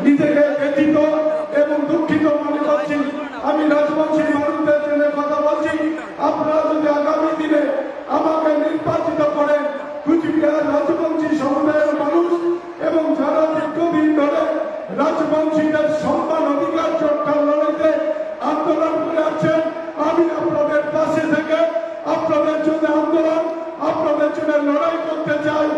নিজেকে ব্যথিত এবং দুঃখিত মনে করছি। আমি রাজবংশী মানুষদের জন্য কথা বলছি, আপনারা যদি আগামী দিনে আমাকে নির্বাচিত করেন, কুচবিহার রাজবংশী সমুদায়ের মানুষ এবং যারা দীর্ঘদিন ধরে রাজবংশীদের সম্মান অধিকার রক্ষার লড়াইতে আন্দোলন করে আছেন, আমি আপনাদের পাশে থেকে আপনাদের জন্য আন্দোলন, আপনাদের জন্য লড়াই করতে চাই।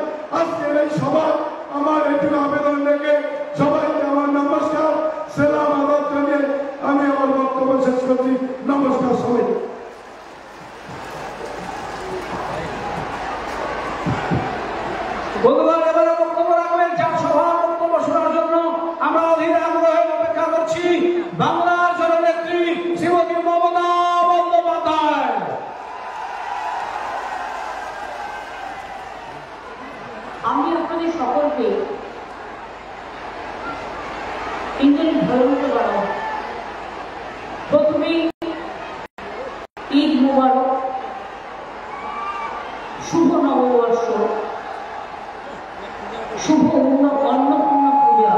আজকের এই সভায় আমার এটুকু আবেদন রেখে সবাইকে আমার নমস্কার, সালাম আদাব জানিয়ে আমি আমার বক্তব্য শেষ করছি। নমস্কার সবাই। বন্ধুগণ, এবারে বক্তব্য রাখবেন যার সভা বক্তব্য শোনার জন্য আমরা অধীর আগ্রহে অপেক্ষা করছি বাংলার জননেত্রী শ্রীমতী মমতা বন্দ্যোপাধ্যায়। আমি আপনাদের সকলকে ইংরেজি ধর্মকে বাড়াবো। প্রথমেই ঈদ মুবারক, শুভ নববর্ষ, শুভ অন্নপূর্ণা পূজা,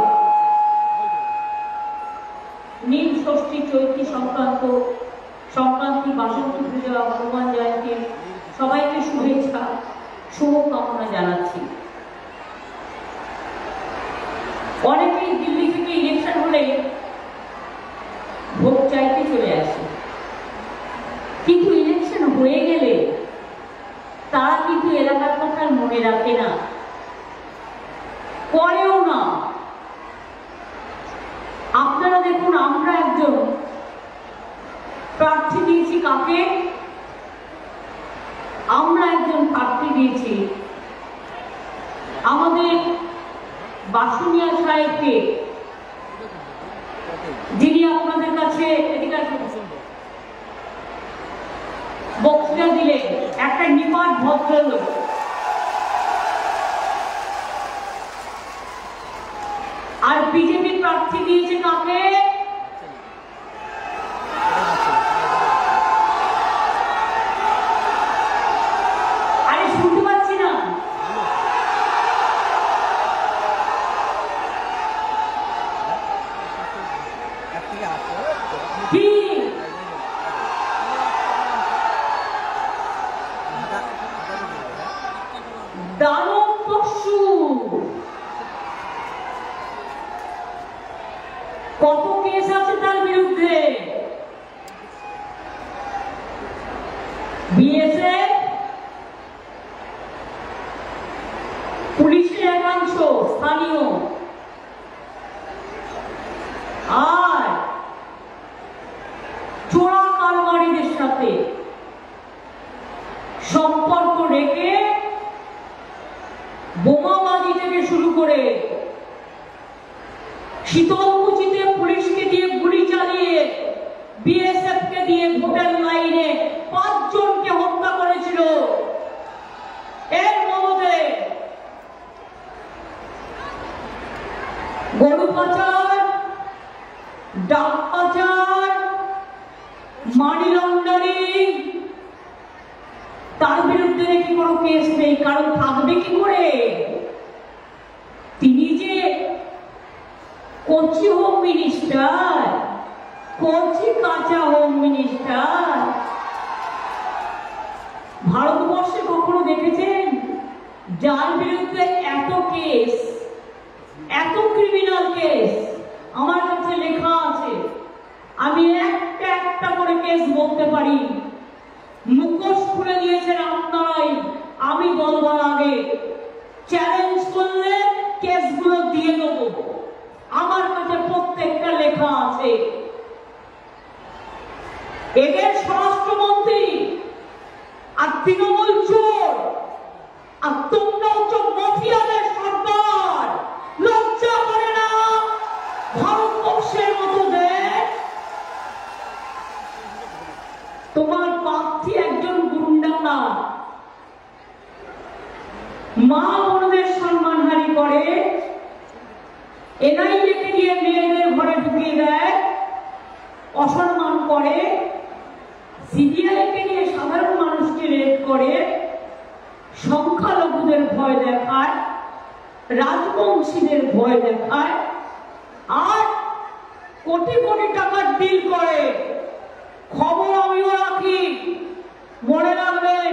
নীল ষষ্ঠী, চৈত্রী সংক্রান্তি, বাসন্তী পূজা, হনুমান জয়ন্তীর সবাইকে শুভেচ্ছা, শুভকামনা জানাচ্ছি। অনেকেই দিল্লি থেকে ইলেকশন হলে ভোট চাইতে চলে আসে, কিন্তু ইলেকশন হয়ে গেলে তারা কিন্তু এলাকার কথা মনে রাখে না, করেও না। আপনারা দেখুন, আমরা একজন প্রার্থী দিয়েছি, কাকে? আমরা একজন প্রার্থী দিয়েছি আমাদের বাসুনিয়া সাহেবকে, যিনি আপনাদের কাছে বক্তৃতা দিলেন, একটা নিপাট ভদ্রলোক। আর বিজেপি প্রার্থী দিয়েছে কাকে? আরে শুনতে পাচ্ছি না। কি দানব পশু, কত কেস আছে তার বিরুদ্ধে? বিএসএফ, পুলিশের একাংশ স্থানীয়, আর চোরা কারবারিদের সাথে সম্পর্ক রেখে বোমাবাজি থেকে শুরু করে শীতলকুচিতে পুলিশকে দিয়ে গুলি চালিয়ে বিএসএফ কে দিয়ে ভোটের লাইনে 5 জনকে হত্যা করেছিল। এর মধ্যে গরু পাচার, ডাক পাচার, মানি লন্ডারিং, তার বিরুদ্ধে নাকি কোনো কেস নেই। কারণ থাকবে কি করে? তিনি যে কোচি হোম মিনিস্টার, কোচি কাঁচা হোম মিনিস্টার। ভারতবর্ষে কখনো দেখেছেন যার বিরুদ্ধে এত কেস, এত ক্রিমিনাল কেস? আমার কাছে লেখা আছে, আমি একটা একটা করে কেস বলতে পারি। মুখোশ খুলে দিয়েছেন আপনারাই, আমি বলবার আগে চ্যালেঞ্জ করলে কেসগুলো দিয়ে দেবো। আমার কাছে প্রত্যেকটা লেখা আছে। এদের স্বরাষ্ট্রমন্ত্রী আর তৃণমূল চোর, আর তোমরা হচ্ছে মাফিয়াদের সরকার। লজ্জা করে না ভারতবর্ষের মতো দেশ? তোমার প্রার্থী একজন গুন্ডা না, মা বোনদের সম্মানহানি করে, এনআইএকে দিয়ে মেয়েদের ঘরে ঢুকিয়ে দেয়, অসম্মান করে, সিবিআইকে নিয়ে সাধারণ মানুষকে রেড করে, সংখ্যালঘুদের ভয় দেখায়, রাজবংশীদের ভয় দেখায়, কোটি কোটি টাকার ডিল করে। খবর আমিও রাখি, মনে রাখবেন,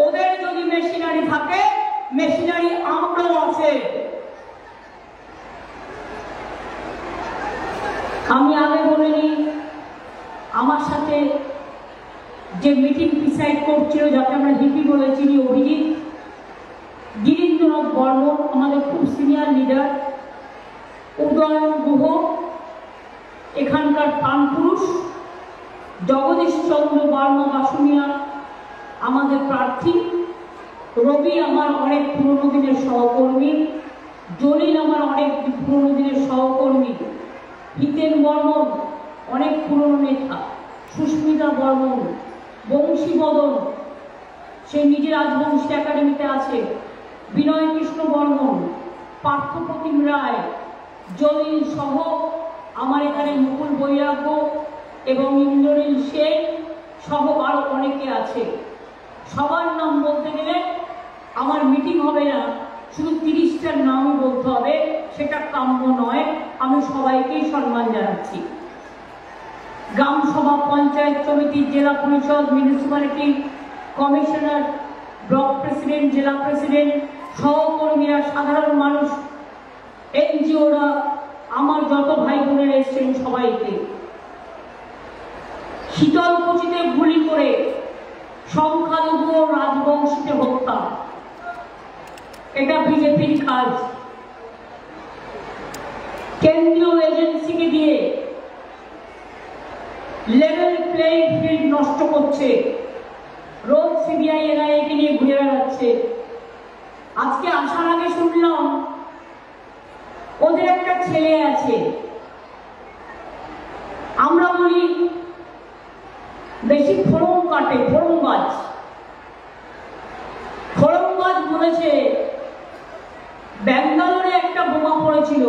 ওদের যদি মেশিনারি থাকে, মেশিনারি আমরাও আছে। আমি আগে বলিনি, আমার সাথে যে মিটিং ডিসাইড করছিল, যাকে আমরা হিপি বলে চিনি, অভিজিৎ, গিরীন্দ্রনাথ বর্মন আমাদের খুব সিনিয়র লিডার, উদয়ন গুহ এখানকার প্রাণপুরুষ, জগদীশ চন্দ্র বর্মা বাসুনিয়া আমাদের প্রার্থী, রবি আমার অনেক পুরনো দিনের সহকর্মী, জলিল আমার অনেক পুরনো দিনের সহকর্মী, হিতেন বর্মন অনেক পুরনো নেতা, সুস্মিতা বর্মন, বংশী বদন সে নিজে রাজবংশী একাডেমিতে আছে, বিনয় কৃষ্ণ বর্মন, পার্থপ্রতিম রায়, জলিল সহ আমার এখানে মুকুল বৈরাগ্য এবং ইন্দ্রনীল সেন সহ আরো অনেকে আছে। সবার নাম বলতে গেলে আমার মিটিং হবে না, শুধু 30টার নামই বলতে হবে, সেটা কাম্য নয়। আমি সবাইকেই সম্মান জানাচ্ছি। গ্রাম সভা, পঞ্চায়েত সমিতি, জেলা পরিষদ, মিউনিসিপ্যালিটি কমিশনার, ব্লক প্রেসিডেন্ট, জেলা প্রেসিডেন্ট, সহকর্মীরা, সাধারণ মানুষ, এনজিওরা, আমার যত ভাই বোনেরা এসছেন সবাইকে। শীতলকুচিতে গুলি করে সংখ্যালঘু ও রাজবংশীকে হত্যা, এটা বিজেপির কাজ। কেন্দ্রীয় এজেন্সিকে দিয়ে লেভেল প্লেইং ফিল্ড নষ্ট করছে, রোজ সিবিআই এনআইএকে নিয়ে ঘুরে বেড়াচ্ছে। আজকে আসার আগে শুনলাম ওদের একটা ছেলে আছে, আমরা বলি বেশি ফোড়ন কাটে, ফোড়ন গাছ। ফোড়ন গাছ বলেছে ব্যাঙ্গালোরে একটা বোমা পড়েছিল,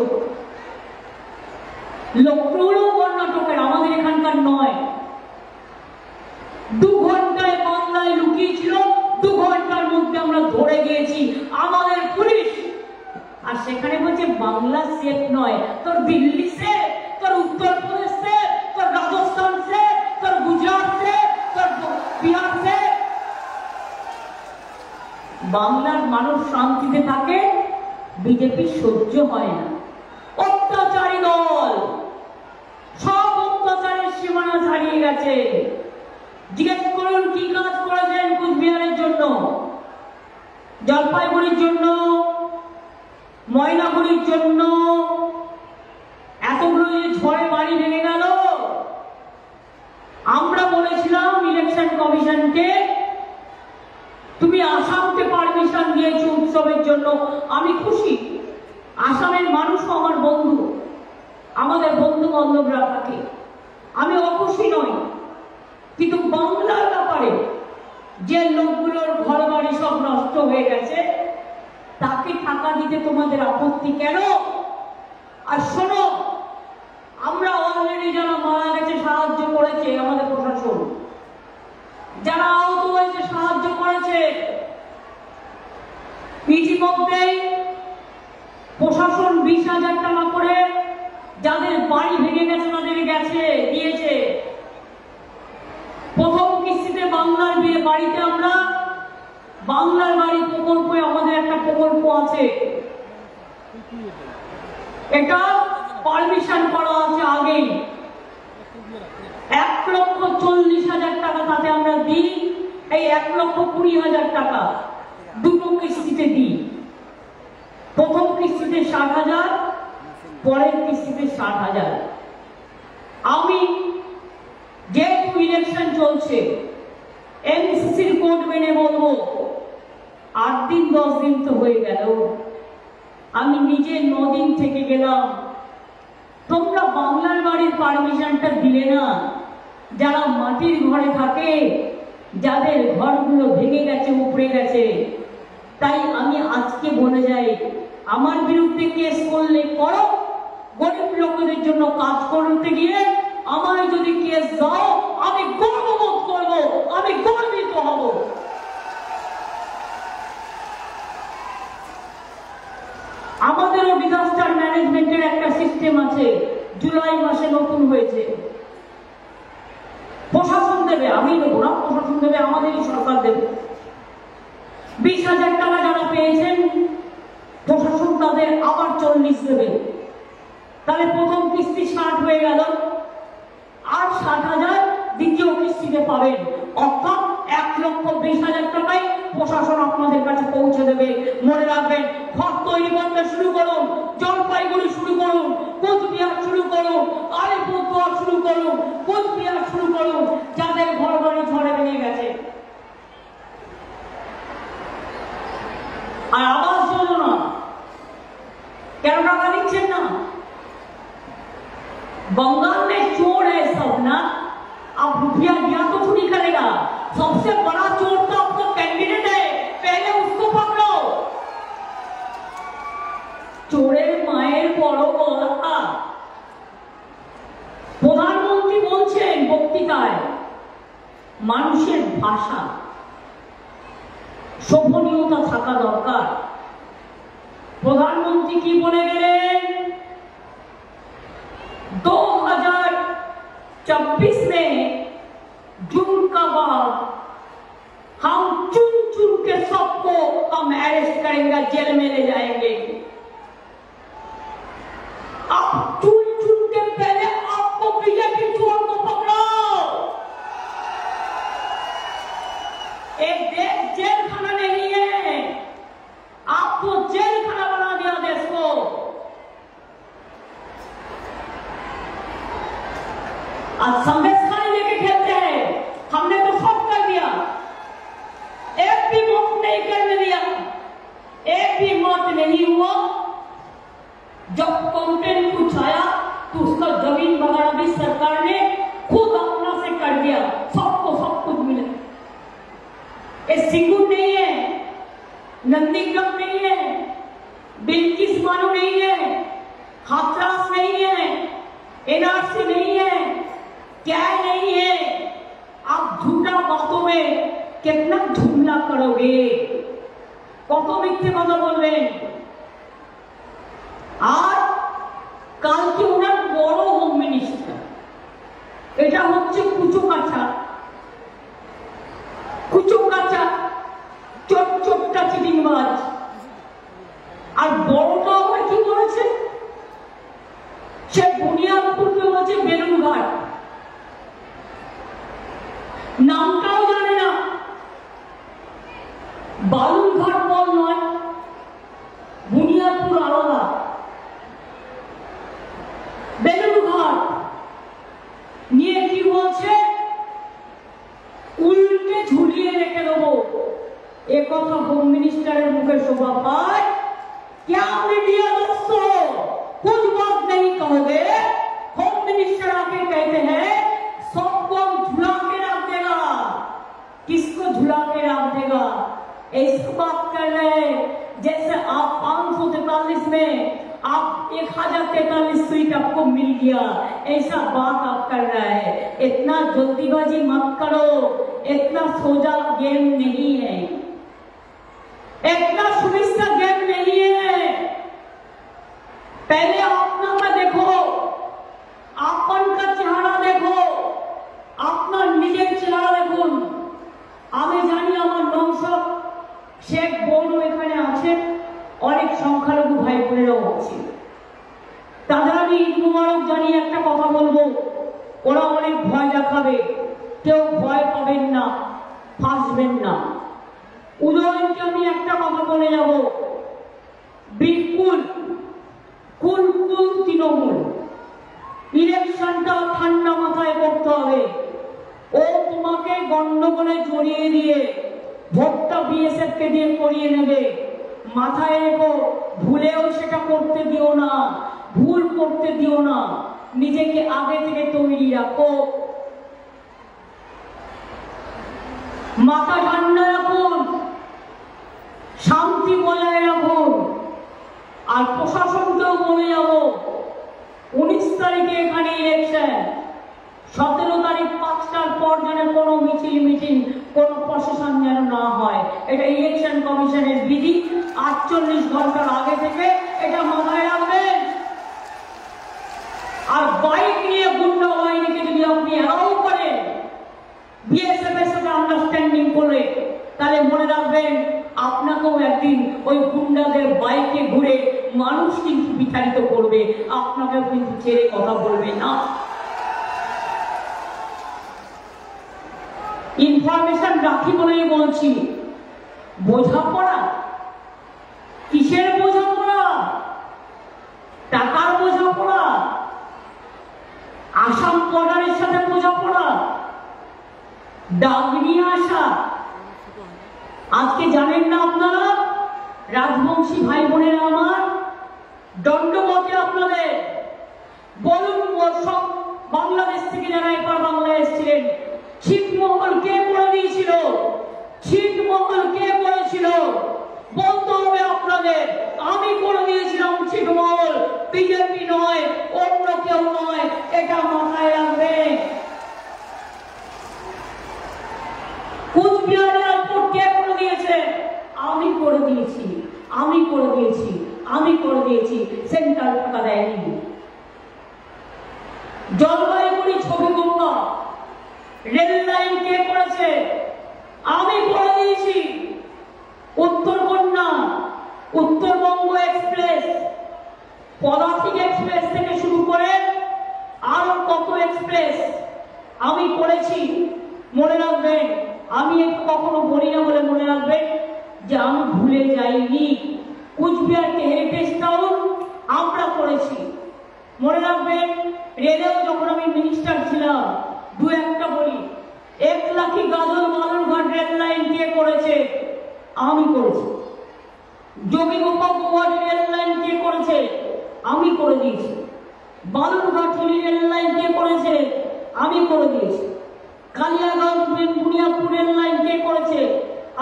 লক্ষ্ণৌও কর্ণাটকের, আমাদের এখানকার নয়। 2 ঘন্টায় বাংলায় লুকিয়েছিল, 2 ঘন্টার মধ্যে আমরা ধরে গিয়েছি, আমাদের পুলিশ। আর সেখানে বলছে বাংলা সেফ নয়, তোর দিল্লি সেফ, তোর উত্তরপ্রদেশ সেফ, তোর রাজস্থান সেফ, তোর গুজরাট সেফ, তোর বিহার সেফ। বাংলার মানুষ শান্তিতে থাকে, বিজেপি সহ্য হয় না। অত্যাচারী দল, সব অত্যাচারের সীমানা ছাড়িয়ে গেছে। জিজ্ঞেস করুন কি কাজ করেছেন কুচবিহারের জন্য, জলপাইগুড়ির জন্য, ময়নাগুড়ির জন্য। এতগুলো যে ঝড়ে বাড়ি ভেঙে গেল, আমরা বলেছিলাম ইলেকশন কমিশনকে, তুমি আসামকে পারমিশন দিয়েছো উৎসবের জন্য, আমি খুশি। আসামের মানুষও আমার বন্ধু, আমাদের বন্ধু বান্ধবরা থাকে, আমি অখুশি নই। কিন্তু বাংলার ব্যাপারে যে লোকগুলোর ঘর বাড়ি সব নষ্ট হয়ে গেছে, তাকে টাকা দিতে তোমাদের আপত্তি কেন? আর শোনো, আমরা অলরেডি যারা মারা গেছে সাহায্য করেছে আমাদের প্রশাসন, যারা আহত হয়েছে সাহায্য করেছে। ইতিমধ্যেই প্রশাসন 20,000 টাকা করে যাদের বাড়ি ভেঙে গেছে তাদের দিয়েছে। প্রথম কিস্তিতে বাংলার বাড়িতে আমরা বাংলার বাড়ি প্রকল্পে আমাদের একটা প্রকল্প আছে, এটা পারমিশন করা আছে আগেই। 1,40,000 টাকা তাতে আমরা দিই, এই 1,20,000 টাকা দুটো কিস্তিতে দিই। প্রথম কিস্তিতে 60,000, পরের কিস্তিতে 60,000। আমি যেহেতু ইলেকশন চলছে, এনসিসির কোড মেনে বলবো 8 দিন 10 দিন তো হয়ে গেল, আমি নিজে 9 দিন থেকে গেলাম। তোমরা বাংলার বাড়ির পারমিশনটা দিলে না, যারা মাটির ঘরে থাকে, যাদের ঘরগুলো ভেঙে গেছে, উপড়ে গেছে। তাই আমি আজকে বলে যাই, আমার বিরুদ্ধে কেস করলে করো, গরিব লোকেদের জন্য কাজ করতে গিয়ে আমায় যদি কেস দাও, আমি গর্ববোধ করবো, আমি গর্বিত হব। আমাদেরও ডিজাস্টার ম্যানেজমেন্টের একটা সিস্টেম আছে। জুলাই মাসে নতুন হয়েছে। প্রশাসন দেবে, আমি দেবো না, প্রশাসন দেবে, আমাদেরই সরকার দেবে। 20,000 টাকা যারা পেয়েছেন প্রশাসন তাদের আবার 40 দেবে। তাহলে প্রথম কিস্তি 60 হয়ে গেল, আর 60,000 দ্বিতীয় কিস্তিতে পাবেন। অর্থাৎ 1,20,000 টাকায় প্রশাসন আপনাদের কাছে পৌঁছে দেবে। মনে রাখবেন, ঘর তৈরি করতে শুরু করুন, জলপাইগুড়ি শুরু করুন, কোচবিহার শুরু করুন, আলিপুরদুয়ার শুরু করুন, কোচবিহার শুরু করুন, যাদের ঘর বাড়ি ঝড়ে ভেঙে গেছে। আর আবাস যোজনা কেন টাকা দিচ্ছেন না? बंगाल में चोर है सब ना, अब रुपया दिया तो चोरी करेगा। सबसे बड़ा चोर तो आपका कैंडिडेट है, पहले उसको पकड़ो। चोरेर माয়ের বড় গলা। প্রধানমন্ত্রী বলছেন বক্তৃতায়, মানুষের ভাষা শোভনীয়তা থাকা দরকার। প্রধানমন্ত্রী কি বলে গেলেন? 2024 में जून का बाद हम चुन चुन के सबको हम अरेस्ट करेंगे, जेल में ले जाएंगे। अब चुन चुन के पहले आपको बीजेपी चोर को पकड़ो। एक देश जेल खाना नहीं है, आपको जेल खाना बना दिया देश को। आज संवेदना लेके खेलते हैं, हमने तो सब कर दिया, एक भी मत नहीं करने दिया, एक भी मत नहीं हुआ। जब कंप्लेंट कुछ आया तो उसका जमीन वगैरह भी सरकार ने खुद अपना से कर दिया, सबको सब कुछ मिला। ये सिंगूर नहीं है, नंदीग्राम नहीं है, बिल्किस बानो नहीं है, हाथरस नहीं है, एनआरसी नहीं है, क्या नहीं है। आप झूठा बातों में कितना झूमला करोगे, কত মিথ্যে কথা বলবেন। আর কালকে ওনার বড় হোম মিনিস্টার, এটা হচ্ছে কুচোকাছা, কুচোকাছা চোটচোটটা চিটিংবাজ। আর বড়টা আবার কি বলেছে? সে বুনিয়াদপুরকে বলছে বেলুনঘাট, নামটাও জানে না। বালুরঘাট বল নয়, বুনিয়াদপুর আলাদা, বেলুরঘাট নিয়ে কি বলছে? উল্টে ঝুলিয়ে রেখে দেবো। এ কথা হোম মিনিস্টারের মুখে শোভা পায়? क्या मीडिया दोस्तों कुछ बात नहीं कहोगे? होम मिनिस्टर आके कहते हैं सबको झुला के रख देगा। किसको झुला के रख देगा? ऐसी बात कर रहे हैं जैसे आप 543 में आप 1043 सीट आपको मिल गया, ऐसा बात आप कर रहा है। इतना जल्दीबाजी मत करो, इतना सोजा गेम नहीं है, इतना सुविस्ता गेम नहीं है। पहले अपना का देखो, आपन का चेहरा देखो, अपना निजेर चेहरा দেখুন। আমি জানি আমার নৌশদ শেখ বোনও এখানে আছে, অনেক সংখ্যালঘু ভাই বোনেরাও আছে। তাদের আমি ঈদ মুবারক জানিয়ে একটা কথা বলবো, ওরা অনেক ভয় দেখাবে, কেউ ভয় পাবেন না, ফাঁসবেন না। উদয়নকে আমি একটা কথা বলে যাব, বিলকুল কুলকুল তৃণমূল, ইলেকশনটা ঠান্ডা মাথায় করতে হবে। ও তোমাকে গন্ডগোলে জড়িয়ে দিয়ে ভোটটা বিএসএফ কে দিয়ে করিয়ে নেবে, মাথায় রেখো। ভুলেও সেটা করতে দিও না, ভুল করতে দিও না, নিজেকে আগে থেকে তৈরি রাখো, মাথা ঠান্ডা রাখুন, শান্তি বজায় রাখুন। আর প্রশাসনকেও বলে যাব, 19 তারিখে এখানে ইলেকশন, 17 তারিখ 5টার পর যেন কোনো মিটিং কোনো প্রশাসন যেন না হয়। এটা ইলেকশন কমিশনের বিধি, 48 ঘন্টার আগে থেকে এটা মাথায় রাখবেন। আর বাইক নিয়ে গুন্ডা বাহিনীকে যদি আপনি অ্যালাউ করেন বিএসএফ এর সাথে আন্ডারস্ট্যান্ডিং করে, তাহলে মনে রাখবেন আপনাকেও একদিন ওই গুন্ডাদের বাইকে ঘুরে মানুষ কিন্তু বিতাড়িত করবে, আপনাকে কিন্তু ছেড়ে কথা বলবে না। ইনফরমেশন রাখি বলেই বলছি, বোঝাপড়া কিসের বোঝাপড়া? টাকার বোঝাপড়া, আসাম বর্ডারের সাথে বোঝাপড়া, ডাক নিয়ে আসা। আজকে জানেন না আপনারা, রাজবংশী ভাই বোনেরা আমার, দণ্ডবতে আপনাদের বলুন সব বাংলাদেশ থেকে যারা এবার বাংলায় এসেছিলেন, ছিটমহল কে করে দিয়েছিল? ছিটমহল কে করেছিল? বলতে হবে আপনাদের, আমি করে দিয়েছিলাম ছিটমহল, বিজেপি নয়, অন্য কেউ নয়, এটা মাথায় রাখবেন। কুচবিহার এয়ারপোর্ট কে করে দিয়েছে? আমি করে দিয়েছি, আমি করে দিয়েছি, আমি করে দিয়েছি, সেন্ট্রাল টাকা দেয়নি। জলপাইগুড়ি ছবিগঙ্গা রেল লাইন কে করেছে? আমি করে দিয়েছি। উত্তরকন্যা, উত্তরবঙ্গ এক্সপ্রেস, পদাতিক এক্সপ্রেস থেকে শুরু করে আরো কত এক্সপ্রেস আমি করেছি। মনে রাখবেন, আমি একটু কখনো বলি না বলে মনে রাখবেন যে আমি ভুলে যাইনি। কুচবিহারকে হেরিটেজ টাউন আমরা করেছি। মনে রাখবেন, রেলেও যখন আমি মিনিস্টার ছিলাম, দু একটা বলি, 1 লাখি গাজল বালুরঘাট রেল লাইন কে করেছে? আমি করেছি। যোগীগোপাল গোয়াটি রেল লাইন কে করেছে? আমি করে দিয়েছি। বালুরঘাট রেল লাইন কে করেছে? আমি করে দিয়েছি। কালিয়াগঞ্জ বুনিয়াদপুর রেল লাইন কে করেছে?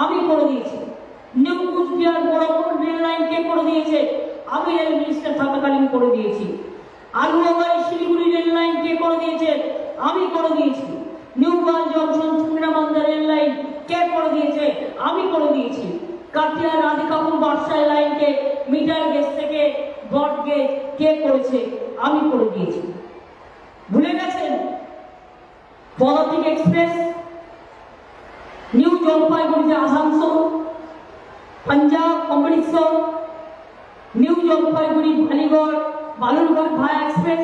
আমি করে দিয়েছি। New Cooch Behar Barapur rail line কে করে দিয়েছে? আমি রেল মিনিস্টার থাকাকালীন করে দিয়েছি। আলুয়াবাড়ি শিলিগুড়ি রেল লাইন কে করে দিয়েছে? আমি করে দিয়েছি। নিউ গোয়াল জংশন চুন্দ্রাবান্ধা রেল লাইন কে করে দিয়েছে? আমি করে দিয়েছি। কাটিয়া রাধিকাপুর বাদশাহ লাইনকে মিটার গেজ থেকে ব্রড গেজ কে করেছে? আমি করে দিয়েছি। ভুলে গেছেন? পদাতিক এক্সপ্রেস নিউ জলপাইগুড়িতে আসানসোল, পাঞ্জাব অমৃতসর, নিউ জলপাইগুড়ি ভালিগড় বালুরঘাট ভায়া এক্সপ্রেস,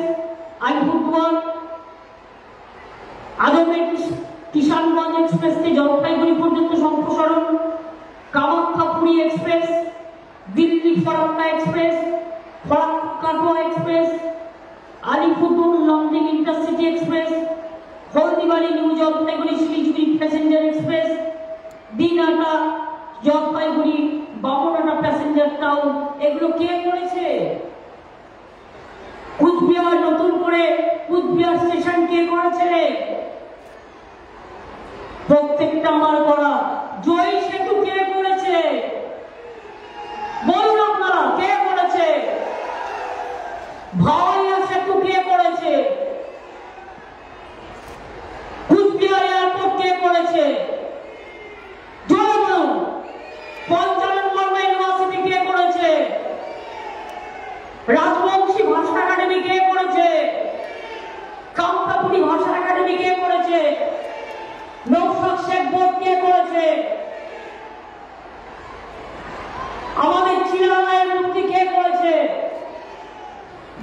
আলিপুরদুয়ার, আজমের কিষানগঞ্জ এক্সপ্রেসকে জলপাইগুড়ি পর্যন্ত সম্প্রসারণ, Kamakhya Puri express, Delhi Farakka express, Farakka express, Alipurduar London intercity express, Haldibari New Jalpaiguri Siliguri passenger express, Dinhata Jalpaiguri Bamunhata passenger town, এগুলো কে করেছে? কুচবিহার নতুন করে কুচবিহার স্টেশন কে করেছে? প্রত্যেকটা আমার করা। জয় সেতু কে করেছে? বলুন আপনারা, কে করেছে? ভাওয়াইয়া সেতু কে করেছে? কুচবিহার এয়ারপোর্ট কে করেছে? জয় বলুন। পঞ্চানন বর্মা ইউনিভার্সিটি কে করেছে? রাজবংশী ভাষা একাডেমি কে করেছে? কামতাপুরী ভাষা একাডেমি কে করেছে? নৌশাদ শেখ বোর্ড কে করেছে? আমাদের চিরালয়ের মূর্তি কে করেছে?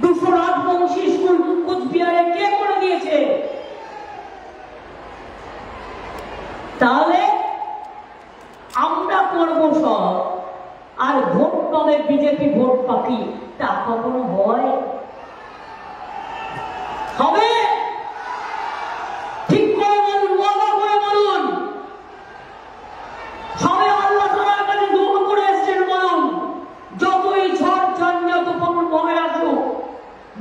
200 রাজবংশী স্কুল কুচবিহারে কে করে দিয়েছে? তাহলে আমরা করব সব, আর ভোট পাবে বিজেপি, ভোট পাখি, তা কখনো হয়? হবে? ঠিক করে বলুন, ওয়াদা করে বলুন। সবাই আল্লাহ তাআলার কাছে দোয়া করে এসেছেন, বলুন যতই ঝড় ঝঞ্ঝা তুফান বয়ে আসুক,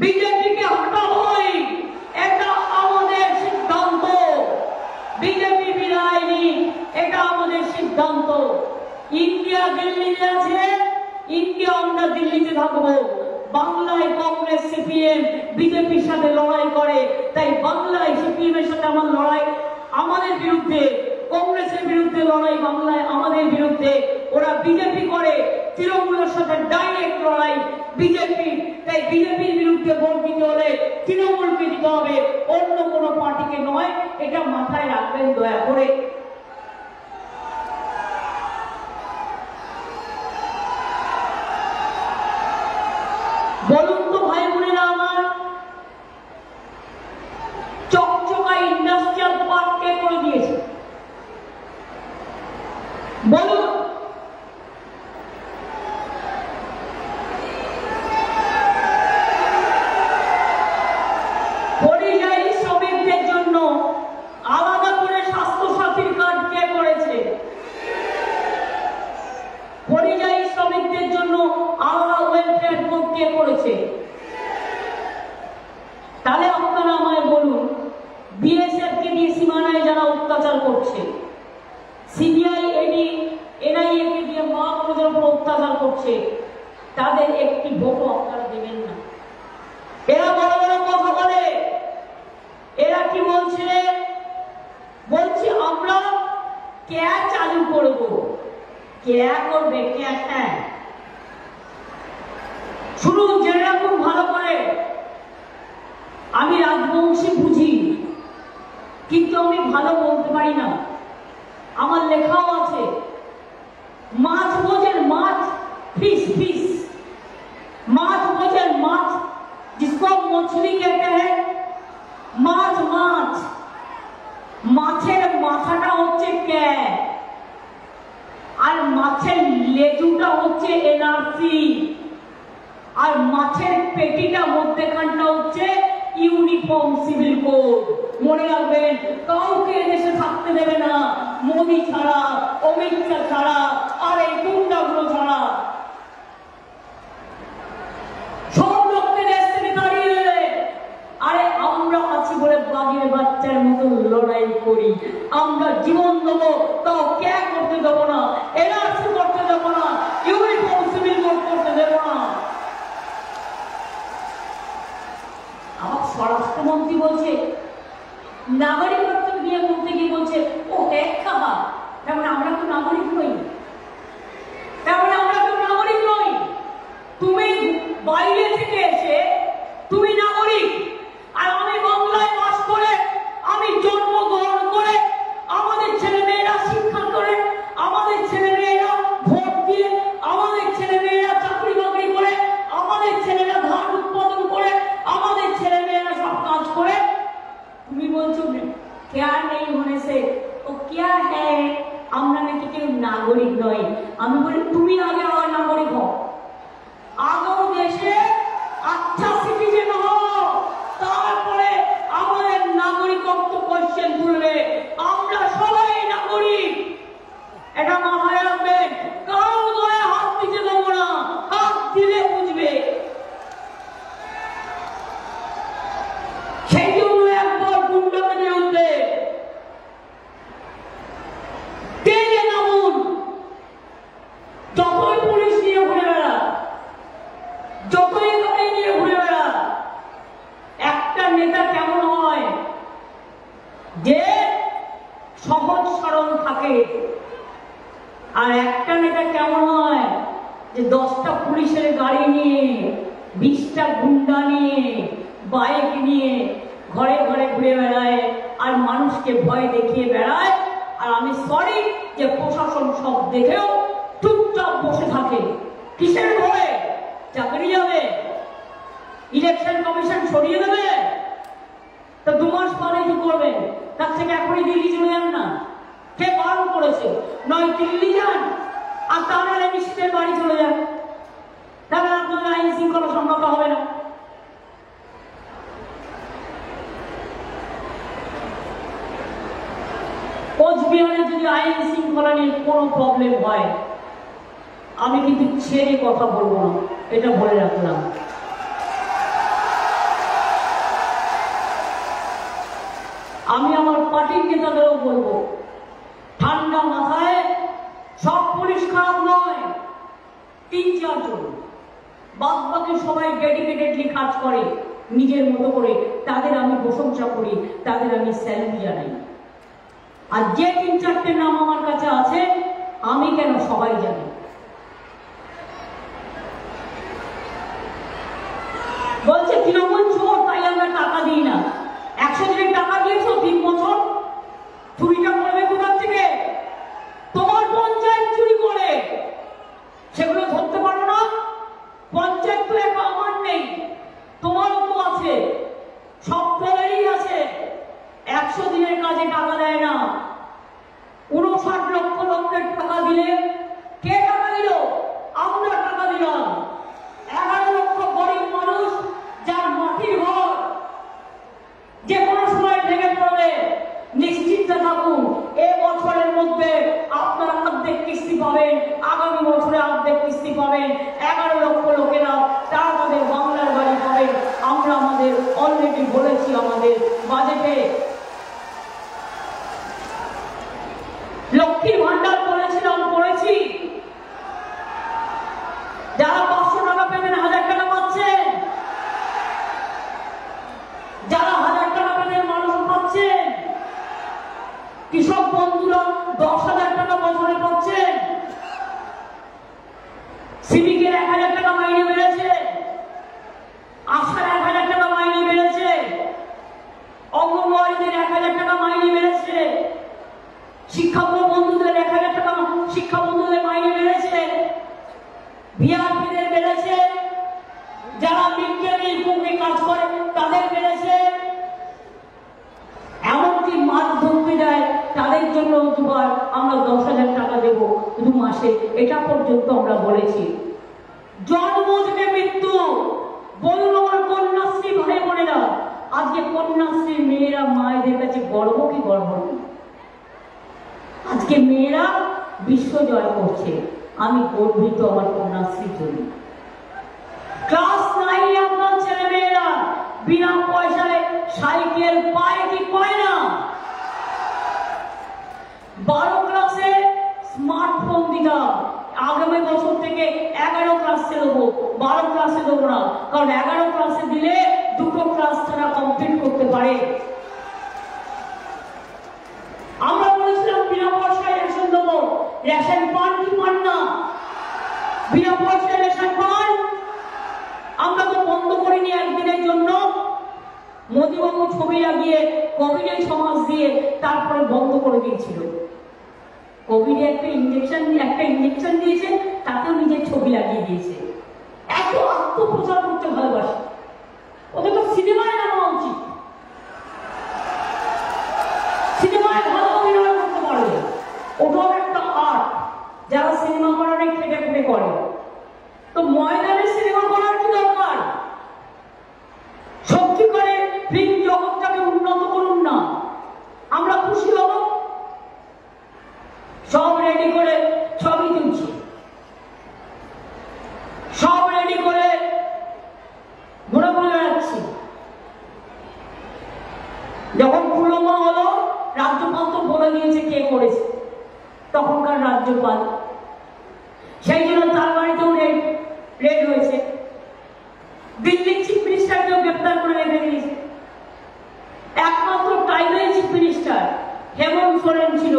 বিজেপিকে হটাবই, এটা আমাদের সিদ্ধান্ত। বিজেপি বিদায়নি, এটা আমাদের সিদ্ধান্ত। ইন্ডিয়া দিল্লিতে আছে, ইন্ডিয়া আমরা দিল্লিতে থাকবো। বাংলায় কংগ্রেস সিপিএম বিজেপির সাথে লড়াই করে, তাই বাংলায় সিপিএম এর সাথে আমার লড়াই আমাদের বিরুদ্ধে, কংগ্রেসের বিরুদ্ধে লড়াই বাংলায় আমাদের বিরুদ্ধে। ওরা বিজেপি করে, তৃণমূলের সাথে ডাইরেক্ট লড়াই বিজেপি। তাই বিজেপির বিরুদ্ধে ভোট দিতে হলে তৃণমূলকে দিতে হবে, অন্য কোনো পার্টিকে নয়। এটা মাথায় রাখবেন দয়া করে। বলুন তো ভাই বোনেরা আমার, চকচকা ইন্ডাস্ট্রিয়াল পার্ক কে করে দিয়েছে? বলুন। পরিযায়ী শ্রমিকদের জন্য আলাদা করে স্বাস্থ্যসাথীর কার্ড কে করেছে? পরিযায়ী শ্রমিকদের জন্য আলাদা ওয়েলফেয়ার বোর্ড কে করেছে? তাহলে আপনারা আমায় বলুন, বিএসএফ কে দিয়ে সীমানায় যারা অত্যাচার করছে, সিবিআই এডি এনআইএ কে দিয়ে মা বোনদের উপর অত্যাচার করছে, তাদের একটি ভোটও আপনারা দেবেন না। এরা বড় বড় কথা বলে, এরা কি বলছে? বলছে আমরা ক্যা চালু করব। ক্যা করবে? ক্যা? হ্যাঁ, শুনুন জেনে রাখুন ভালো করে। আমি রাজবংশী বুঝি, কিন্তু আমি ভালো বলতে পারি না। আমার লেখাও আছে। মাছ বোঝেন? মাছ, फिश फिश, माछ भोजन माछ, जिसको हम मछली कहते हैं, माछ माछ, মাছের মাথাটা হচ্ছে ক্যা, আর মাছের লেজুটা হচ্ছে এনআরসি, আর মাছের পেটিটা মধ্যখানটা হচ্ছে ইউনিফর্ম সিভিল কোড। মনে রাখবেন, কাউকে দেশে থাকতে দেবে না মোদি ছাড়া, অমিত শাহ ছাড়া, আর এই গুন্ডাগুলো ছাড়া। সব লোককে দেশ থেকে তাড়িয়ে দেবে। আরে আমরা আছি বলে বাঘের বাচ্চার মতো লড়াই করি। আমরা জীবন দেবো, তাও ক্যা করতে দেবো না, এনআরসি করতে দেবো না, ইউনিফর্ম সিভিল কোড করতে দেবো না। আমার স্বরাষ্ট্রমন্ত্রী বলছে, নাগরিকত্ব নিয়ে বলতে গিয়ে বলছে, ও এক খাবা, তার মানে আমরা তো নাগরিক নই, তার মানে আমরা তো নাগরিক নই। তুমি বাইরে থেকে এসে তুমি নাগরিক, আর আমি বাংলায় বাস করে, আমি জন্মগ্রহণ করে, আমাদের ছেলে মেয়েরা শিক্ষা করে, আমাদের ছেলে মেয়েরা ভোট দিয়ে, আমাদের ছেলে মেয়েরা চাকরি বাকরি করে, আমাদের ছেলেরা ধান উৎপাদন করে, আমাদের ছেলে মেয়েরা সব কাজ করে। তুমি বলছো क्या नहीं होने से तो क्या है, আমরা নাকি কেউ নাগরিক নয়। আমি বলি তুমি আগে নাগরিক হও, আগেও দেশে আচ্ছা সিটিজেন হও, তারপরে আমাদের নাগরিকত্ব কোশ্চেন তুলবে। আমরা সবাই নাগরিক, এটা মাথায় রাখবেন। কারো গায়ে হাত দিতে দেবো না, হাত দিলে বুঝবে। সেই জন্য একবার গুন্ডাকে বিরুদ্ধে তেজে নামুন। যতই পুলিশ নিয়ে ঘুরে বেড়া, যতই গাড়ি নিয়ে ঘুরে বেড়া, একটা নেতা কেমন হয় যে সহজ সরল থাকে, আর একটা নেতা কেমন হয় যে 10টা পুলিশের গাড়ি নিয়ে, 20টা গুন্ডা নিয়ে, বাইক নিয়ে ঘরে ঘরে ঘুরে বেড়ায়, আর মানুষকে ভয় দেখিয়ে বেড়ায়। আর আমি সরি যে প্রশাসন সব দেখেও চুপচাপ বসে থাকে। কিসের ভয়ে? চাকরি যাবে, ইলেকশন কমিশন সরিয়ে দেবে, তো 2 মাস পরে কি করবেন? তার থেকে এখনই দিল্লি চলে যান না। কে বারণ করেছে? নয় দিল্লি যান, আর তাহলে মিষ্টিদের বাড়ি চলে যান, তাহলে আপনাদের আইন শৃঙ্খলা সংগত হবে না। কোচবিহারে যদি আইন শৃঙ্খলা নিয়ে কোনো প্রবলেম হয়, আমি কিন্তু ছেড়ে কথা বলবো না, এটা বলে রাখলাম। আমি আমার পার্টির নেতাদেরও বলবো, ঠান্ডা মাথায়, সব পুলিশ খারাপ নয়, 3-4 জন, বাদ বাকি সবাই ডেডিকেটেডলি কাজ করে নিজের মতো করে, তাদের আমি প্রশংসা করি, তাদের আমি স্যালুট জানাই। আর যে 3-4টে নাম আমার কাছে আছে, আমি কেন, সবাই জানে। 100 দিনের কাজে টাকা দেয় না। 59 লক্ষ লোকের টাকা দিলে কে টাকা দিল? আমরা টাকা দিলাম। 11 লক্ষ গরিব মানুষ যার মাটির ঘর যে কোনো সময় ভেঙে পড়বে, নিশ্চিত থাকুন এ বছরের মধ্যে আপনারা অর্ধেক কিস্তি পাবেন, আগামী বছরে অর্ধেক কিস্তি পাবেন। 11 লক্ষ লোকেরা তারা তাদের বাংলার বাড়ি পাবেন। আমরা আমাদের অলরেডি বলেছি আমাদের বাজেটে। লক্ষ্মীর ভান্ডার করেছিলাম, করেছি। যারা 500 টাকা পেতেন 1000 টাকা পাচ্ছেন, যারা 1000 টাকা পেতেন মানুষ পাচ্ছেন। কৃষক বন্ধুরা 10,000 টাকা বছরে পাচ্ছেন। সিভিকের 1000 টাকা মাইনে বেড়েছে, আশার 1000 টাকা মাইনে বেড়েছে, অঙ্গনওয়াড়িদের 1000 টাকা মাইনে বেড়েছে, শিক্ষক বন্ধুদের 1000 টাকা শিক্ষা বন্ধুদের মাইনে বেড়েছে, ভিআরপিদের বেড়েছে, যারা মিড ডে মিল কুমে কাজ করে তাদের বেড়েছে, এমনকি মাছ ধরতে যায় তাদের জন্য দুবার আমরা 10,000 টাকা দেব 2 মাসে, এটা পর্যন্ত আমরা বলেছি। জন্ম থেকে মৃত্যু, বলুন আমার কন্যাশ্রী ভাই বোনেরা, আজকে কন্যাশ্রী মেয়েরা মায়েদের কাছে গর্ব কি গর্ব? আজকে মেয়েরা বিশ্ব জয় করছে, আমি গর্বিত আমার কন্যাশ্রীর জন্য। ক্লাস 9 আপনার ছেলে মেয়েরা বিনা পয়সায় সাইকেল পায় কি পায় না? 12 ক্লাসে স্মার্টফোন দিতাম, আগামী বছর থেকে 11 ক্লাসে দেবো, 12 ক্লাসে দেবো না, কারণ 11 ক্লাসে দিলে 2টো ক্লাস তারা কমপ্লিট করতে পারে। আমরা বলেছিলাম বিনা পয়সায় রেশন দেবো, রেশন পান কি পান না? বিনা পয়সায় রেশন পান? আমরা তো বন্ধ করিনি একদিনের জন্য। মোদিবাবু ছবি লাগিয়ে কোভিডের 6 মাস দিয়ে তারপরে বন্ধ করে দিয়েছিল। কোভিডে একটা ইঞ্জেকশন দিয়েছে, তাতেও নিজের ছবি লাগিয়ে দিয়েছে। এত আত্মপ্রচার করতে ভালোবাসে, ওদের তো সিনেমায় নামা উচিত। সিনেমায় ভালো অভিনয় করতে পারবে, ওটাও একটা আর্ট। যারা সিনেমা করার খেটে খুঁটে করে, তো ময়দানে সিনেমা করার কি দরকার? সত্যি করে ফিল্ম জগৎটাকে উন্নত করুন না, আমরা খুশি হব। সব রেডি করে ছবি তুলছি, সব রেডি করে ঘুরে ঘুরে বেড়াচ্ছি। যখন পুলওয়ামা হলো, রাজ্যপাল তো বলে দিয়েছে কে করেছে, তখনকার রাজ্যপাল। সেই জন্য তার বাড়িতেও রেড হয়েছে। দিল্লির চিফ মিনিস্টারকেও গ্রেপ্তার করে রেখে দিয়েছে। একমাত্র tribal chief minister Hemant Soren ছিল,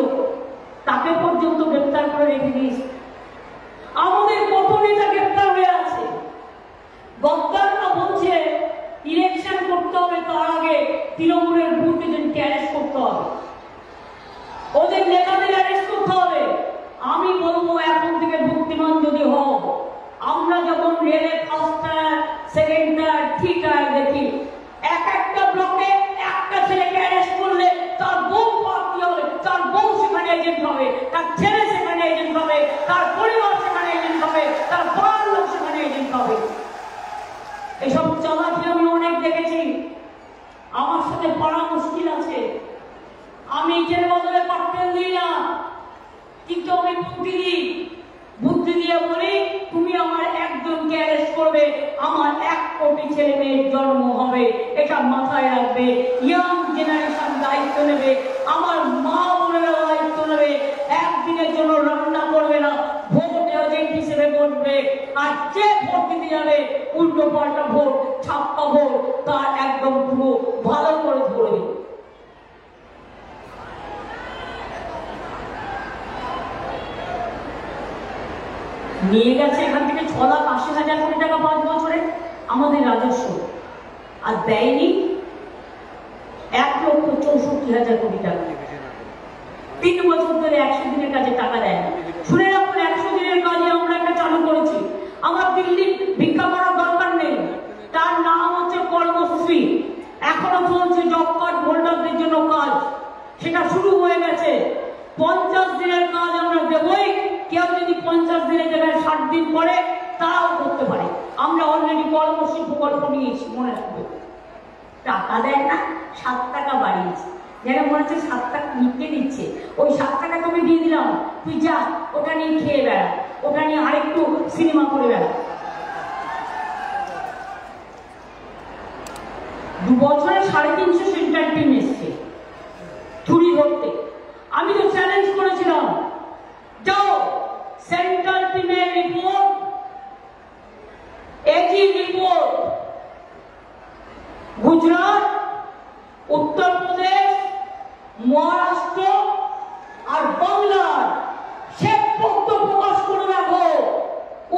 তাকে পর্যন্ত গ্রেপ্তার করে রেখে দিয়েছে। আমাদের কত নেতা গ্রেপ্তার হয়ে আছে। গদ্দাররা বলছে ইলেকশন করতে হবে, তার আগে তৃণমূলের বুথ এজেন্টকে অ্যারেস্ট করতে হবে, ওদের নেতাদের অ্যারেস্ট করতে হবে। আমি বলবো এখন থেকে বুদ্ধিমান যদি হও, আমরা যখন রেলে first tyre, second tyre, three tyre দেখি, একটা ব্লকে একটা ছেলেকে অ্যারেস্ট করলে তার বউ পার্টি হবে, তার বউ সেখানে এজেন্ট হবে, তার ছেলে সেখানে এজেন্ট হবে, তার পরিবার সেখানে এজেন্ট হবে, তার পাড়ার লোক সেখানে এজেন্ট হবে। এসব চালাকি আমি অনেক দেখেছি, আমার সাথে পড়া মুশকিল আছে। আমি ইটের বদলে পাটকেল দিই না, কিন্তু আমি বুদ্ধি দিয়ে বলি তুমি আমার একজনকে অ্যারেস্ট করবে, আমার 1 কোটি ছেলে মেয়ের জন্ম হবে, এটা মাথায় রাখবে। ইয়াং জেনারেশন দায়িত্ব নেবে, আমার মা বোনেরা দায়িত্ব নেবে। একদিনের জন্য রান্না করবে না, ভোট এজেন্ট হিসেবে বসবে, আর যে ভোট দিতে যাবে উল্টো পাল্টা ভোট, ছাপ্পা ভোট, তার একদম পুরো ভালো করে ধরবে। নিয়ে গেছে এখান থেকে 6,80,000 কোটি টাকা 5 বছরে আমাদের রাজস্ব, আর দেয়নি 1,64,000 কোটি টাকা। 3 বছর ধরে 100 দিনের কাজে টাকা দেয় না। শুনে রাখুন, 100 দিনের কাজে আমরা একটা চালু করেছি। আমার দিল্লি ভিক্ষা করার দরকার নেই, তার নাম হচ্ছে কর্মশ্রী। এখনো চলছে জব কার্ড হোল্ডারদের জন্য কাজ। সেটা শুরু হয়ে গেছে। 50 দিনের কাজ আমরা দেবই। কেউ যদি 50 দিনের জায়গায় 60 দিন করে তাও করতে পারে। আমরা অলরেডি কর্মশীল প্রকল্প নিয়েছি, মনে রাখবে। টাকা দেয় না, 7 টাকা বাড়িয়েছে, যেন মনে হচ্ছে 7 টাকা নিতে দিচ্ছে। ওই 7 টাকা তোকে দিয়ে দিলাম, তুই যা ওটা নিয়ে খেয়ে বেড়া, ওটা নিয়ে আরেকটু সিনেমা করে বেড়া। 2 বছরে 350 সেন্ট্রাল টিম এসছে চুরি ধরতে। আমি তো চ্যালেঞ্জ করেছিলাম, যাও সেন্ট্রাল টিমের report, AG report Gujarat, Uttar Pradesh, Maharashtra আর বাংলার শ্বেতপত্র প্রকাশ করে রাখো।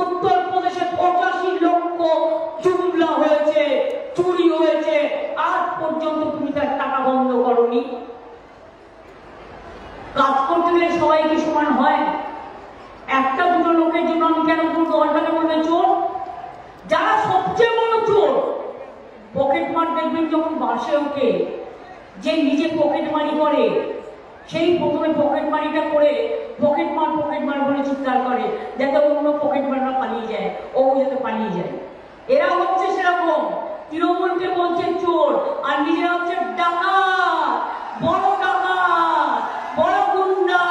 উত্তরপ্রদেশে 85 লক্ষ জুমলা হয়েছে, চুরি হয়েছে, আজ পর্যন্ত তুমি তার টাকা বন্ধ করনি। কাজ করতে গেলে সবাইকে সমান হয়। একটা দুটো লোকের জন্য আমি কেন পুরো দলটাকে বলবে চোর? যারা সবচেয়ে বড় চোর, পকেট মার দেখবেন যখন বাসে ওঠে, যে নিজে পকেট মারি করে, সেই প্রথমে পকেট মারিটা করে পকেট মার বলে চিৎকার করে, যাতে অন্য পকেট মাররা পালিয়ে যায়, ও যাতে পালিয়ে যায়। এরা হচ্ছে সেরকম, তৃণমূলকে বলছে চোর, আর নিজেরা হচ্ছে ডাকাত, বড় ডাকাত, বড় গুন্ডা,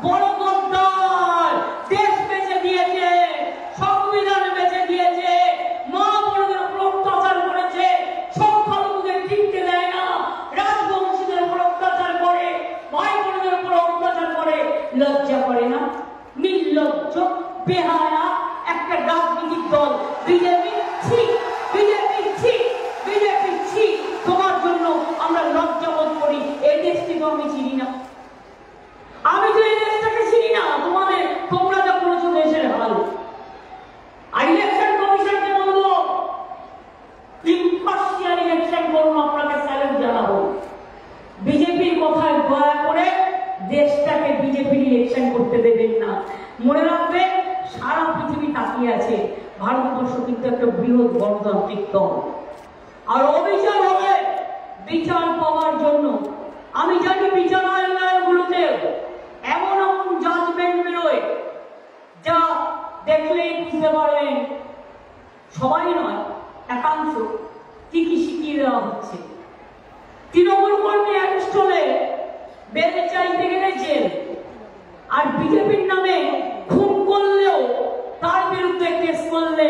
বড় গদ্দার। দেশ বেঁচে দিয়েছে, সংবিধান বেঁচে দিয়েছে, মা বোনদের উপর অত্যাচার করেছে, সংখ্যালঘুদের টিকতে দেয় না, রাজবংশীদের উপর অত্যাচার করে, ভাই বোনদের উপর অত্যাচার করে। লজ্জা করে না? নির্লজ্জ বেহায়া একটা রাজনৈতিক দল বিজেপি। বিজেপি তোমার জন্য আমরা লজ্জা বোধ করি। এই দেশটি তো আমি চিনি না, আমি তো এই দেশটাকে চিনি না। তোমরা যা করেছো দেশের হাল। আর ইলেকশন কমিশনকে বলবো, ইম্পার্শিয়াল ইলেকশন করুন, আপনাকে স্যালুট জানাবো। বিজেপির কথায় দয়া করে দেশটাকে বিজেপির ইলেকশন করতে দেবেন না। মনে রাখবেন, সারা পৃথিবী তাকিয়ে আছে, ভারতবর্ষ কিন্তু একটা বৃহৎ গণতান্ত্রিক দল। আর অবিচার হবে বিচার পাওয়ার জন্য। আমি জানি বিচারালয়গুলোতে এমন এমন জাজমেন্ট বেরোয়, যা দেখলেই বুঝতে পারবেন সবাই নয়, একাংশ কি শিখিয়ে দেওয়া হচ্ছে। তৃণমূল কর্মী অ্যারেস্ট হলে বেল চাইতে গেলে জেল, আর বিজেপির নামে খুন করলেও তার বিরুদ্ধে কেস করলে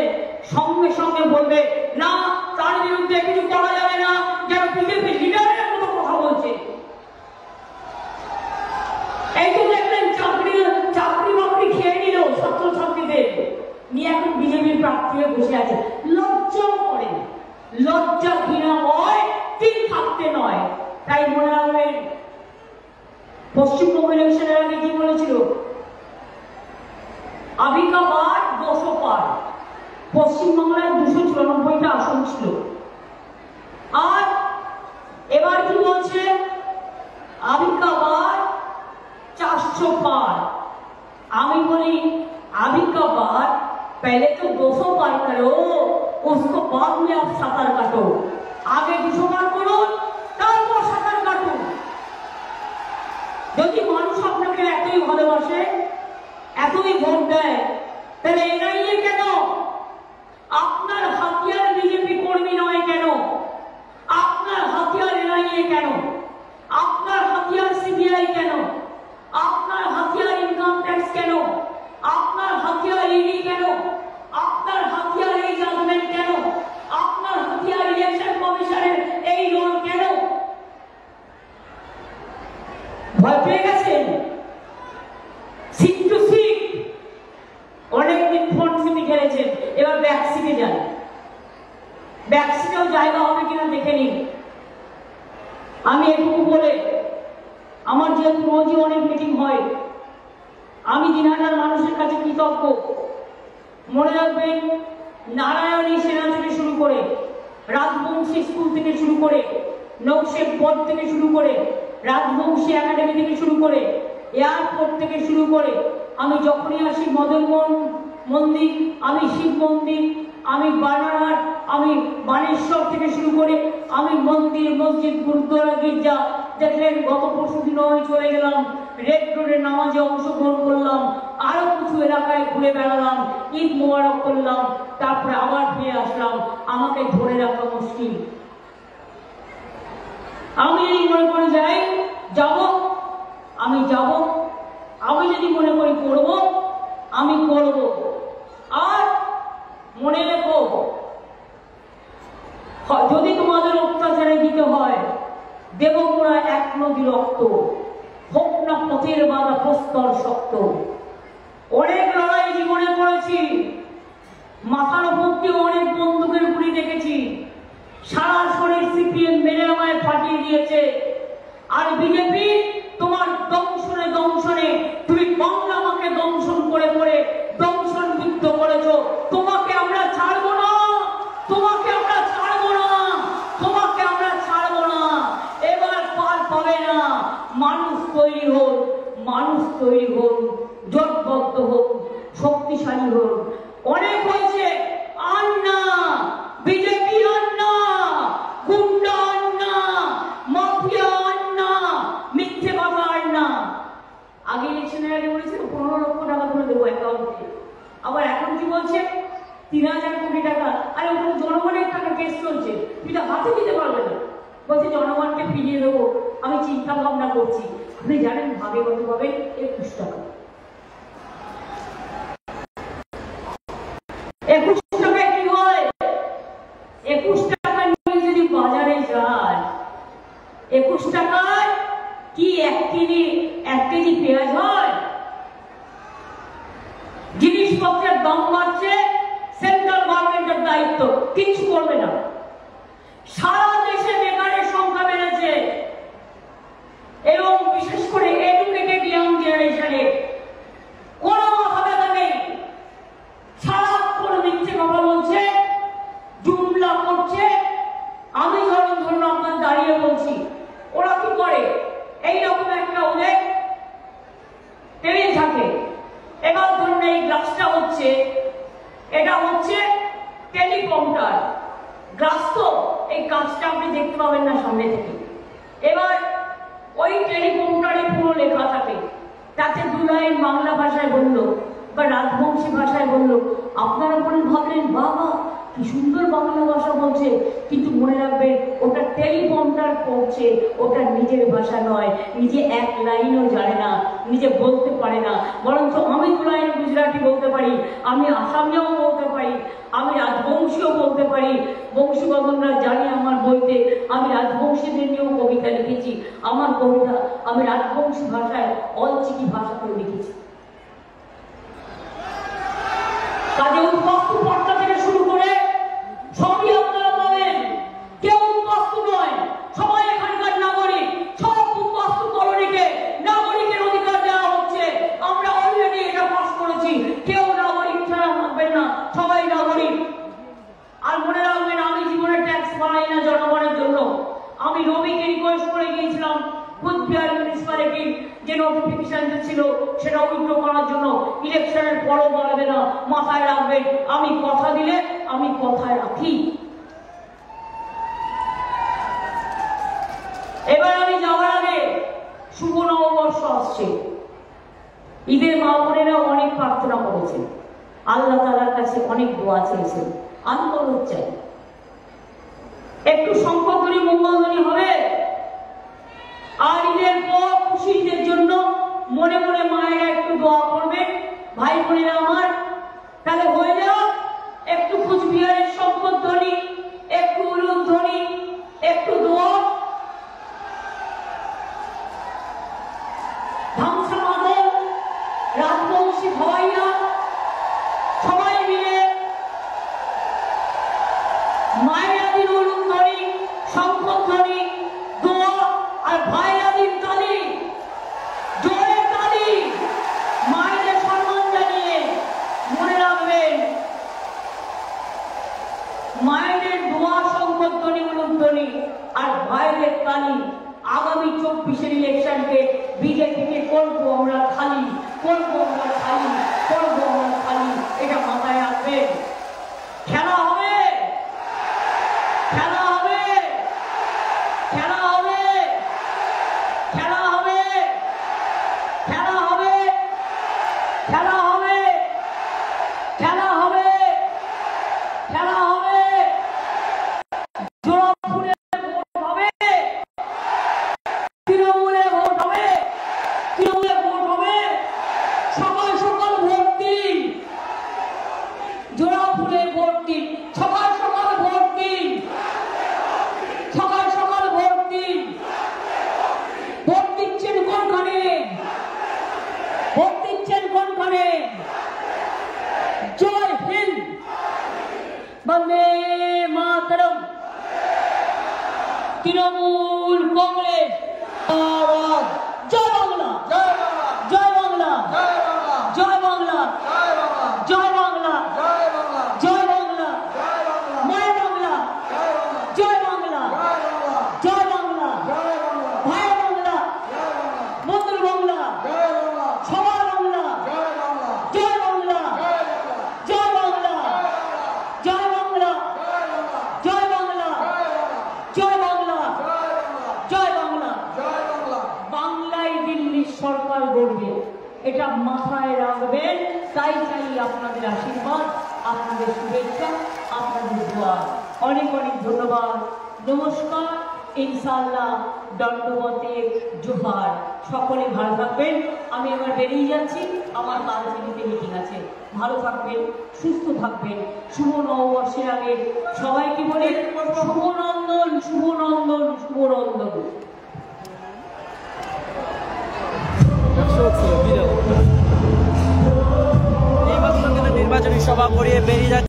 সঙ্গে সঙ্গে বলবে না, তার বিরুদ্ধে কিছু করা যাবে না, যেন বিজেপি লিডারের মতো কথা বলছে। এই তো দেখলেন চাকরি বাকরি খেয়ে নিল ছাত্রছাত্রীদের নিয়ে, এখন বিজেপির প্রার্থী হয়ে বসে আছে। লজ্জাও করে, লজ্জা ঘৃণা হয়, তিল থাকতে নয়। তাই মনে রাখবেন, পশ্চিমবঙ্গ ইলেকশনের আগে কি বলেছিল? আবিকা বার 200 পার। পশ্চিমবাংলায় 294টা আসন ছিল। আর এবার কি বলছে? আবিকা বার 400 पार। আমি বলি আবিকা বার पहले तो 200 पार करो, उसको बाद में आप সাঁতার কাটো। আগে 200 পার করুন, তারপর সাঁতার কাটুন। যদি মানুষ আপনাকে এতই ভালোবাসে, এতই ভোট দেয়, তাহলে এনআইএ কেন? আপনার হাতিয়ার বিজেপি কর্মী নয় কেন? আপনার হাতিয়ার এনআইএ কেন? আপনার হাতিয়ার সিবিআই কেন? আপনার হাতিয়ার ইনকাম ট্যাক্স কেন? আপনার হাতিয়ার ইডি কেন? আপনার হাতিয়ার এই জাজমেন্ট কেন? আপনার হাতিয়ার ইলেকশন কমিশনের এই রোল কেন? ভয় পেয়ে গেছেন? সিট টু সিট অনেকদিন ফ্রন্ট সিটে খেলেছেন, এবার ব্যাক সিটে যান। ব্যাক সিটেও জায়গা হবে কিনা দেখে নিন। আমি এটুকু বলে, আমার যেহেতু রোজই অনেক মিটিং হয়, আমি দিনহাটার মানুষের কাছে কৃতজ্ঞ। মনে রাখবেন, নারায়ণী সেনা থেকে শুরু করে, রাজবংশী স্কুল থেকে শুরু করে, নকশের পথ থেকে শুরু করে, রাজবংশী একাডেমি থেকে শুরু করে, এয়ারপোর্ট থেকে শুরু করে, আমি যখনই আসি মদন মোহন মন্দির, আমি শিব মন্দির, আমি বানারহাট, আমি বানেশ্বর থেকে শুরু করে আমি মন্দির, মসজিদ, গুরুদ্বারা, গির্জা দেখলেন। গত পরশুদিন আমি চলে গেলাম রেড রোডে নামাজে অংশগ্রহণ করলাম, আরো কিছু এলাকায় ঘুরে বেড়ালাম, ঈদ মোবারক করলাম, তারপরে আবার ফিরে আসলাম। আমাকে ধরে রাখা মুশকিল। আমি যদি মনে করি যাই যাব, আমি যাব। আমি যদি মনে করি করব, আমি করব। আর মনে রেখো, যদি তোমাদের অত্যাচারে দিতে হয়, দেব মোরা এক নদী রক্ত, হোক না পথের বাধা প্রস্তর শক্ত। অনেক লড়াই জীবনে করেছি, মাথার উপর দিয়ে অনেক বন্দুকের গুলি দেখেছি, সারা শরীর সিপিএম মেরে আমায় ফাটিয়ে দিয়েছে। আর বিজেপি তোমার দংশনে দংশনে তুমি বাংলা মাকে দংশন করে করে দংশন বিদ্ধ করেছো। তোমাকে আমরা ছাড়বো না, তোমাকে আমরা ছাড়বো না, তোমাকে আমরা ছাড়বো না। এবার পার পাবে না। মানুষ তৈরি হোক, মানুষ তৈরি হোক, জোটবদ্ধ হোক, শক্তিশালী হোক। অনেক হয়েছে, আর না। বিজেপি আর না, গুন্ডা আর না, মাফিয়া আর না, মিথ্যে কথা আর না। আগে ইলেকশনের আগে বলেছিল 15 লক্ষ টাকা করে দেবো অ্যাকাউন্টে, আবার এখন কি বলছে 3000 কোটি টাকা। আরে ওখানে জনগণের টাকা কেস চলছে, তুই তো হাতে দিতে পারবে না। বলছে জনগণকে ফিরিয়ে দেবো, আমি চিন্তা ভাবনা করছি। আপনি জানেন ভাবে কত পাবে? 21 টাকা। 21 টাকায় কি হয়? 21 টাকা নিয়ে যদি বাজারে যায়, 21 টাকায় কি 1 কেজি পেঁয়াজ হয়? জিনিসপত্রের দাম বাড়ছে, সেন্ট্রাল গভর্নমেন্টের দায়িত্ব, কিছু করবে না। সারা দেশে বেকারের সংখ্যা বেড়েছে এবং বিশেষ করে এডুকেটেড ইয়াং জেনারেশনে কোনো মাথা ব্যথা নেই। সারাক্ষণ মিথ্যে কথা বলছে, জুমলা করছে। আমি ধরুন আপনার দাঁড়িয়ে বলছি, ওরা কি করে? এইরকম একটা ওদের টেবিল থাকে। এবার ধরুন এই গ্লাসটা হচ্ছে, এটা হচ্ছে টেলিপ্রম্পটার গ্লাস, তো এই কাজটা আপনি দেখতে পাবেন না সামনে থেকে। এবার ওই টেলিপ্রম্পটারে পুরো লেখা থাকে, তাতে 2 লাইন বাংলা ভাষায় বললো বা রাজবংশী ভাষায় বললো। আপনারা মনে ভাবলেন বাবা কি সুন্দর বাংলা ভাষা বলছে, কিন্তু মনে রাখবেন ওটা টেলিপ্রম্পটার পড়ছে, ওটা নিজের ভাষা নয়। নিজে 1 লাইনও জানে না, নিজে বলতে পারে না। বরঞ্চ আমি 2 লাইন গুজরাটি বলতে পারি, আমি আসামিয়াও বলতে পারি, আমি রাজবংশীও বলতে পারি। বংশীবদনরা জানি আমার বইতে আমি রাজবংশীদের নিয়েও কবিতা লিখেছি। আমার কবিতা আমি রাজবংশী ভাষায় অলচিকি ভাষা করে লিখেছি। কাজে উদ্বাস্তু পর্দা থেকে শুরু করে সবই আপনারা পাবেন। কেউ উদ্বাস্তু নয়, সবাই এখানকার নাগরিক। সব উদ্বাস্তু কলোনিকে নাগরিকের অধিকার দেওয়া হচ্ছে। আমরা অলরেডি এটা পাস করেছি। কেউ নাগরিক ছাড়া থাকবেন না, সবাই নাগরিক। আর মনে রাখবেন, আমি জীবনে ট্যাক্স বাড়াই না জনগণের জন্য। আমি রবিকে রিকোয়েস্ট করে গিয়েছিলাম কুচবিহার মিউনিসিপ্যালিটির যে নোটিফিকেশন ছিল সেটা উইথড্র করার জন্য। ইলেকশনের পরও বাড়বে না, মাথায় রাখবেন। আমি কথা দিলে আমি কথায় রাখি। এবার আমি যাওয়ার আগে শুভ নববর্ষ আসছে। ঈদের মা বোনেরা অনেক প্রার্থনা করেছেন, আল্লাহ তাআলার কাছে অনেক দোয়া চেয়েছেন। আন্দোলন চাই, একটু সংকল্পনী মঙ্গলধ্বনি হবে। আর ঈদের পর খুশি ঈদের জন্য মনে মনে মায়েরা একটু দোয়া করবেন, ভাই বোনেরা আমার। তাহলে হয়ে যাও একটু কুচবিহারের সংকল্পধ্বনি, একটু উলুধ্বনি, একটু দোয়া। ধামসা মাদল, রাজবংশী ভাইয়া সবাই মিলে মায়েরাদিন উলুধ্বনি, সংকল্পধ্বনি, দোয়া আর ভাইরাদিন তালি, জোরে তালি, মায়েদের সম্মান জানিয়ে। মনে রাখবেন মায়েদের দোয়া, সংকল্পধ্বনি, উলুধ্বনি আর ভাইদের তালি আগামী 24-এর ইলেকশনকে বিজেপিকে করবো আমরা খালি, করবো আমরা খালি, করবো আমরা খালি। এটা মাথায় রাখবেন। খেলা হবে, তৃণমূল কংগ্রেস জয় বাংলা, জয় বাংলা, জয় বাংলা, জয় বাংলা, জয় বাংলা, মায়ের বাংলা, জয় বাংলা, জয় বাংলা, ভাইয়ের বাংলা, বন্ধুর বাংলা, সবার বাংলা, জয় বাংলা, জয় বাংলা, জয় বাংলা, জয় বাংলা, জয় বাংলা, জয় বাংলা। বাংলায় দিল্লির সরকার গড়বে, এটা মাথায় রাখবেন। তাই চাই আপনাদের আশীর্বাদ, আপনাদের শুভেচ্ছা, আপনাদের দোয়া। অনেক অনেক ধন্যবাদ। নমস্কার, ইনশাআল্লাহ, দণ্ডবতে জোহার। সকলে ভালো থাকবেন। আমি এবার বেরিয়ে যাচ্ছি, আমার কালচিনিতে মিটিং আছে। ভালো থাকবেন, সুস্থ থাকবেন। শুভ নববর্ষের আগে সবাইকে বলে শুভনন্দন, শুভনন্দন, শুভনন্দন। নির্বাচনী সভা করিয়ে বেরিয়ে যাচ্ছে।